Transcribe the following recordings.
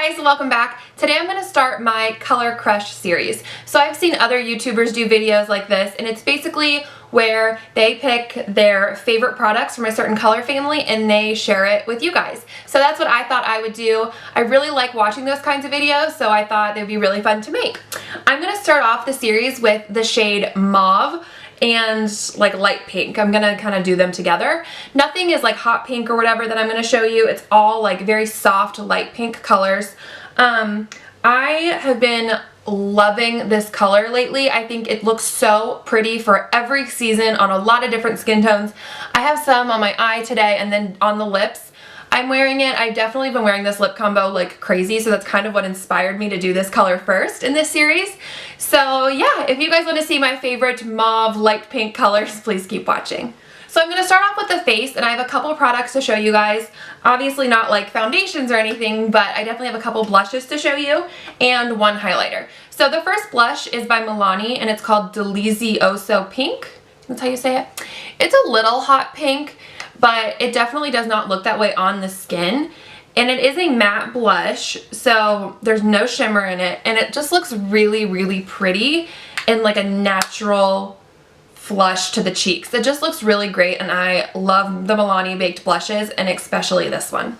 Hey guys, welcome back. Today I'm going to start my Color Crush series. So I've seen other YouTubers do videos like this, and it's basically where they pick their favorite products from a certain color family and they share it with you guys. So that's what I thought I would do. I really like watching those kinds of videos, so I thought they'd be really fun to make. I'm going to start off the series with the shade Mauve and like light pink. I'm gonna kind of do them together. Nothing is like hot pink or whatever that I'm gonna show you. It's all like very soft light pink colors. I have been loving this color lately. I think it looks so pretty for every season on a lot of different skin tones. I have some on my eye today and then on the lips. I'm wearing it. I've definitely been wearing this lip combo like crazy, so that's kind of what inspired me to do this color first in this series. So yeah, if you guys want to see my favorite mauve light pink colors, please keep watching. So I'm going to start off with the face, and I have a couple products to show you guys. Obviously not like foundations or anything, but I definitely have a couple blushes to show you and one highlighter. So the first blush is by Milani, and it's called Delicioso Pink. That's how you say it. It's a little hot pink, but it definitely does not look that way on the skin. And it is a matte blush, so there's no shimmer in it, and it just looks really, really pretty and like a natural flush to the cheeks. It just looks really great, and I love the Milani baked blushes, and especially this one.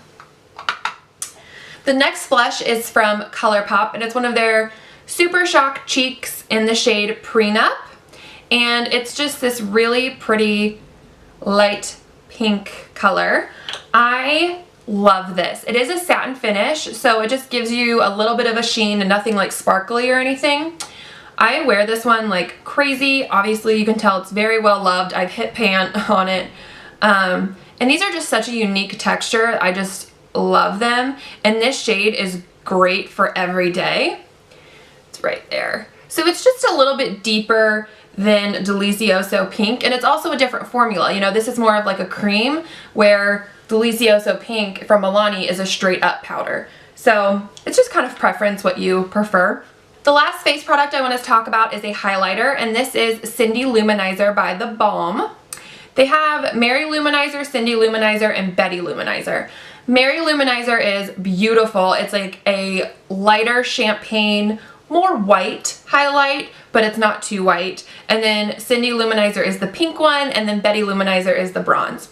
The next blush is from ColourPop, and it's one of their Super Shock Cheeks in the shade Prenup, and it's just this really pretty light pink color. I love this. It is a satin finish, so it just gives you a little bit of a sheen and nothing like sparkly or anything. I wear this one like crazy. Obviously you can tell it's very well loved. I've hit pan on it. And these are just such a unique texture. I just love them. And this shade is great for every day. It's right there. So it's just a little bit deeper than Delicioso Pink, and it's also a different formula. You know, this is more of like a cream, where Delicioso Pink from Milani is a straight up powder. So it's just kind of preference what you prefer. The last face product I want to talk about is a highlighter, and this is Cindy Luminizer by The Balm. They have Mary Luminizer, Cindy Luminizer, and Betty Luminizer. Mary Luminizer is beautiful. It's like a lighter champagne, more white highlight, but it's not too white. And then Cindy Luminizer is the pink one, and then Betty Luminizer is the bronze.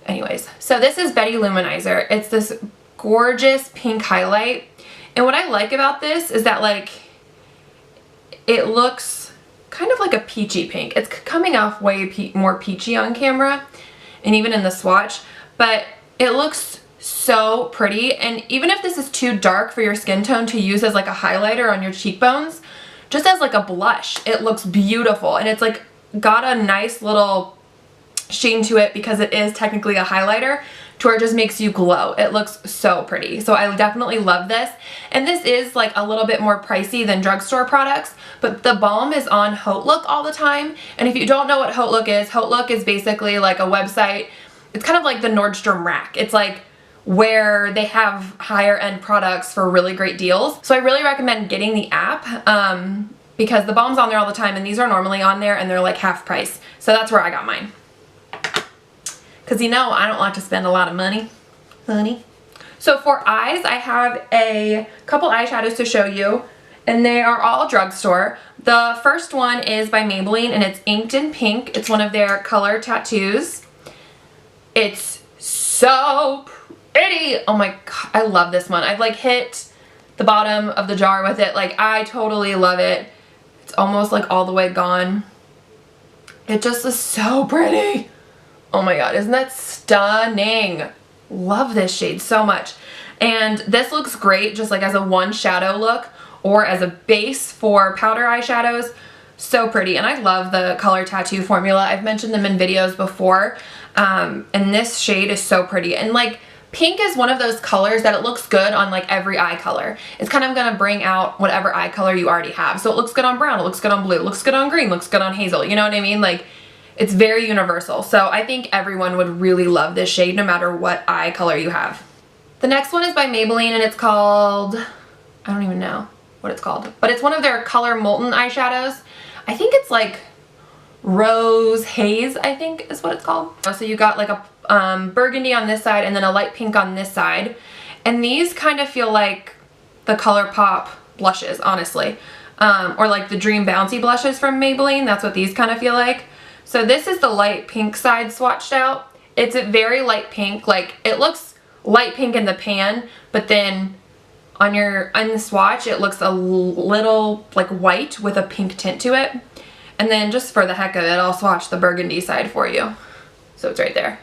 Anyways, so this is Betty Luminizer. It's this gorgeous pink highlight. And what I like about this is that like it looks kind of like a peachy pink. It's coming off way more peachy on camera and even in the swatch, but it looks so pretty. And even if this is too dark for your skin tone to use as like a highlighter on your cheekbones, just as like a blush, it looks beautiful. And it's like got a nice little sheen to it because it is technically a highlighter, to where it just makes you glow. It looks so pretty. So I definitely love this. And this is like a little bit more pricey than drugstore products, but The Balm is on HauteLook all the time. And if you don't know what HauteLook is basically like a website. It's kind of like the Nordstrom Rack. It's like where they have higher end products for really great deals. So I really recommend getting the app because The Balm's on there all the time, and these are normally on there and they're like half price. So that's where I got mine. Because you know I don't like to spend a lot of money, honey. So for eyes, I have a couple eyeshadows to show you, and they are all drugstore. The first one is by Maybelline, and it's Inked in Pink. It's one of their color tattoos. It's so pretty. Oh my god, I love this one. I've like hit the bottom of the jar with it. Like, I totally love it. It's almost like all the way gone. It just is so pretty. Oh my god, isn't that stunning? Love this shade so much. And this looks great just like as a one shadow look or as a base for powder eyeshadows. So pretty. And I love the color tattoo formula. I've mentioned them in videos before. And this shade is so pretty. And like, pink is one of those colors that it looks good on like every eye color. It's kind of going to bring out whatever eye color you already have. So it looks good on brown, it looks good on blue, it looks good on green, looks good on hazel. You know what I mean? Like, it's very universal. So I think everyone would really love this shade no matter what eye color you have. The next one is by Maybelline, and it's called, I don't even know what it's called, but it's one of their Color Molten eyeshadows. I think it's like Rose Haze, I think is what it's called. So you got like a burgundy on this side and then a light pink on this side. And these kind of feel like the ColourPop blushes, honestly. Or like the Dream Bouncy blushes from Maybelline. That's what these kind of feel like. So this is the light pink side swatched out. It's a very light pink. Like, it looks light pink in the pan, but then on the swatch it looks a little like white with a pink tint to it. And then just for the heck of it, I'll swatch the burgundy side for you. So it's right there.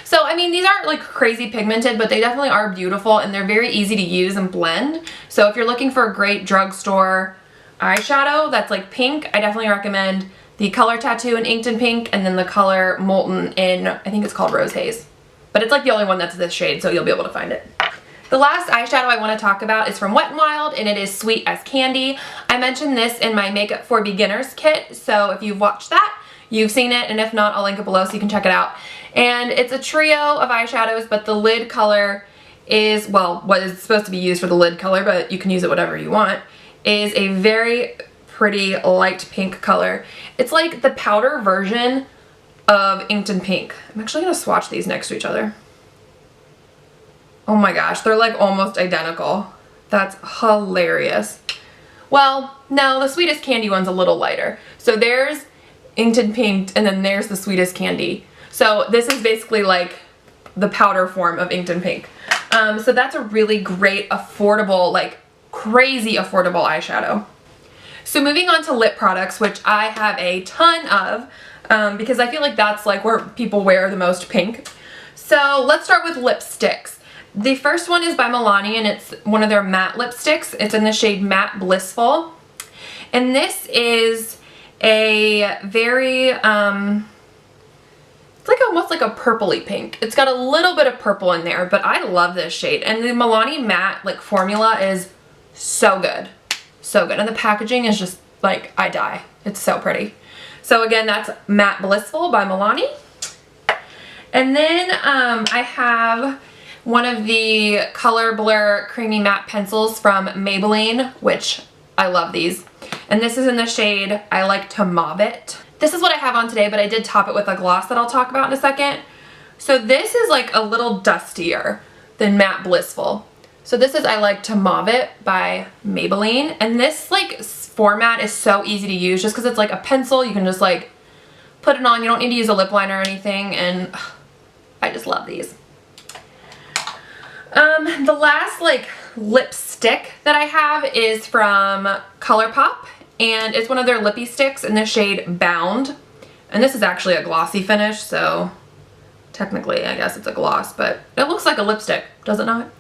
So I mean, these aren't like crazy pigmented, but they definitely are beautiful, and they're very easy to use and blend. So if you're looking for a great drugstore eyeshadow that's like pink, I definitely recommend the Color Tattoo in Inked in Pink, and then the Color Molten in, I think it's called Rose Haze. But it's like the only one that's this shade, so you'll be able to find it. The last eyeshadow I want to talk about is from Wet n Wild, and it is Sweet as Candy. I mentioned this in my Makeup for Beginners kit, so if you've watched that, you've seen it, and if not, I'll link it below so you can check it out. And it's a trio of eyeshadows, but the lid color is, well, what is supposed to be used for the lid color, but you can use it whatever you want, is a very pretty light pink color. It's like the powder version of Inked in Pink. I'm actually going to swatch these next to each other. Oh my gosh, they're like almost identical. That's hilarious. Well, no, the Sweet as Candy one's a little lighter. So there's Inked in Pink, and then there's the Sweet as Candy. So this is basically like the powder form of Inked in Pink. So that's a really great, affordable, like crazy affordable eyeshadow. So moving on to lip products, which I have a ton of, because I feel like that's like where people wear the most pink. So let's start with lipsticks. The first one is by Milani, and it's one of their matte lipsticks. It's in the shade Matte Blissful. And this is a very, it's like almost like a purpley pink. It's got a little bit of purple in there, but I love this shade. And the Milani matte like formula is so good. So good. And the packaging is just like, I die. It's so pretty. So again, that's Matte Blissful by Milani. And then I have one of the Color Blur Creamy Matte Pencils from Maybelline, which I love these. And this is in the shade I Like to Mauve It. This is what I have on today, but I did top it with a gloss that I'll talk about in a second. So this is like a little dustier than Matte Blissful. So this is I Like to Mauve It by Maybelline. And this like format is so easy to use just because it's like a pencil. You can just like put it on. You don't need to use a lip liner or anything. And I just love these. The last like lipstick that I have is from ColourPop, and it's one of their lippy sticks in the shade Bound. And this is actually a glossy finish, so technically I guess it's a gloss, but it looks like a lipstick, does it not?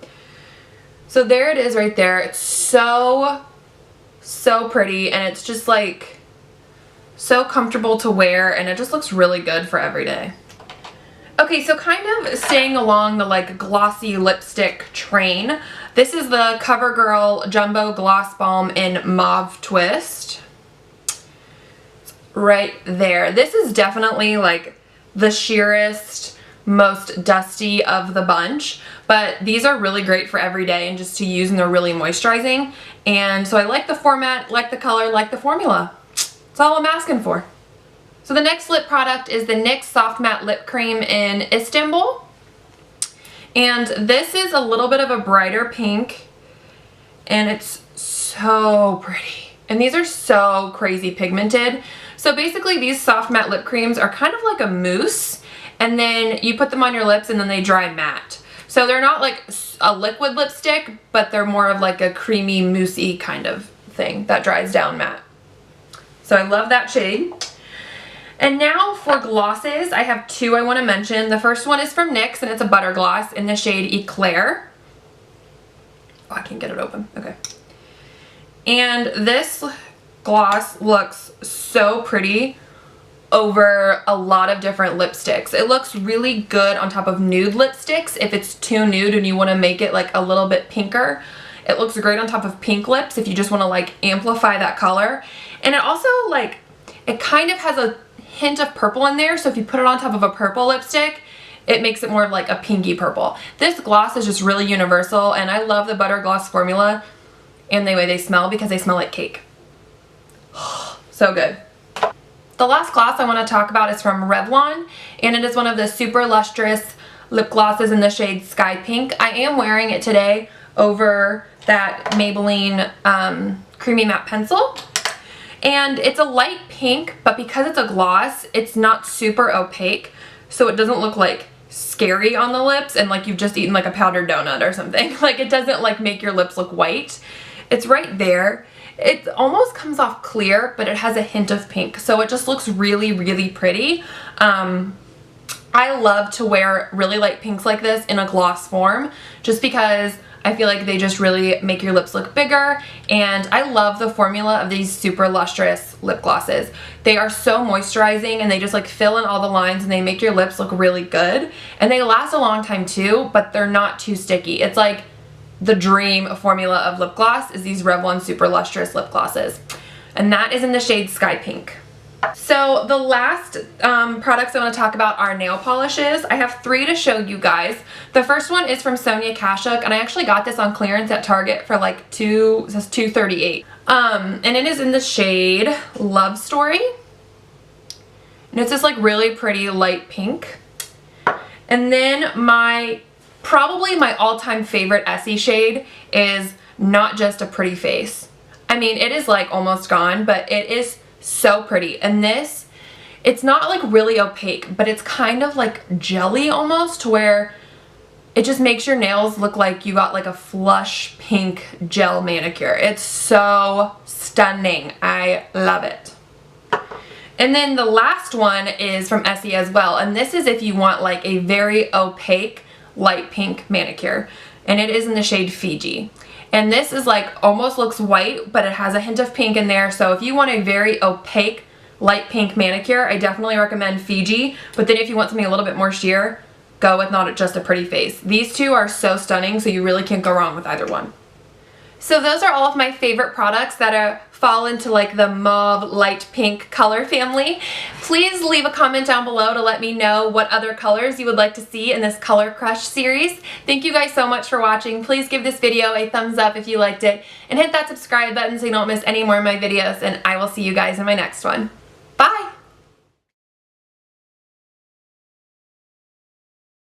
So there it is right there. It's so pretty, and it's just like so comfortable to wear, and it just looks really good for every day. Okay, so kind of staying along the like glossy lipstick train, this is the CoverGirl Jumbo Gloss Balm in Mauve Twist. It's right there. This is definitely like the sheerest, most dusty of the bunch, but these are really great for every day and just to use, and they're really moisturizing. And so I like the format, like the color, like the formula. That's all I'm asking for. So the next lip product is the NYX Soft Matte Lip Cream in Istanbul. And this is a little bit of a brighter pink, and it's so pretty. And these are so crazy pigmented. So basically these soft matte lip creams are kind of like a mousse, and then you put them on your lips and then they dry matte. So they're not like a liquid lipstick, but they're more of like a creamy moussey kind of thing that dries down matte. So I love that shade. And now for glosses, I have two I want to mention. The first one is from NYX, and it's a butter gloss in the shade Eclair. Oh, I can't get it open. Okay. And this gloss looks so pretty over a lot of different lipsticks. It looks really good on top of nude lipsticks if it's too nude and you want to make it like a little bit pinker. It looks great on top of pink lips if you just want to like amplify that color. And it also like, it kind of has a hint of purple in there, so if you put it on top of a purple lipstick, it makes it more of like a pinky purple. This gloss is just really universal, and I love the butter gloss formula and the way they smell because they smell like cake. So good. The last gloss I want to talk about is from Revlon, and it is one of the super lustrous lip glosses in the shade Sky Pink. I am wearing it today, over that Maybelline Creamy Matte Pencil. And it's a light pink, but because it's a gloss, it's not super opaque, so it doesn't look like scary on the lips and like you've just eaten like a powdered donut or something. Like it doesn't like make your lips look white. It's right there. It almost comes off clear, but it has a hint of pink, so it just looks really, really pretty. I love to wear really light pinks like this in a gloss form just because I feel like they just really make your lips look bigger, and I love the formula of these super lustrous lip glosses. They are so moisturizing and they just like fill in all the lines and they make your lips look really good, and they last a long time too, but they're not too sticky. It's like the dream formula of lip gloss is these Revlon super lustrous lip glosses, and that is in the shade Sky Pink. So the last products I want to talk about are nail polishes. I have 3 to show you guys. The first one is from Sonia Kashuk, and I actually got this on clearance at Target for like $238. And it is in the shade Love Story. And it's this like really pretty light pink. And then probably my all-time favorite Essie shade is Not Just a Pretty Face. I mean, it is like almost gone, but it is so pretty. And this, it's not like really opaque, but it's kind of like jelly almost, to where it just makes your nails look like you got like a flush pink gel manicure. It's so stunning. I love it. And then the last one is from Essie as well, and this is if you want like a very opaque light pink manicure, and it is in the shade Fiji. And this is like almost looks white, but it has a hint of pink in there. So if you want a very opaque light pink manicure, I definitely recommend Fiji. But then if you want something a little bit more sheer, go with Not Just a Pretty Face. These two are so stunning, so you really can't go wrong with either one. So those are all of my favorite products that fall into like the mauve light pink color family. Please leave a comment down below to let me know what other colors you would like to see in this Color Crush series. Thank you guys so much for watching. Please give this video a thumbs up if you liked it, and hit that subscribe button so you don't miss any more of my videos, and I will see you guys in my next one.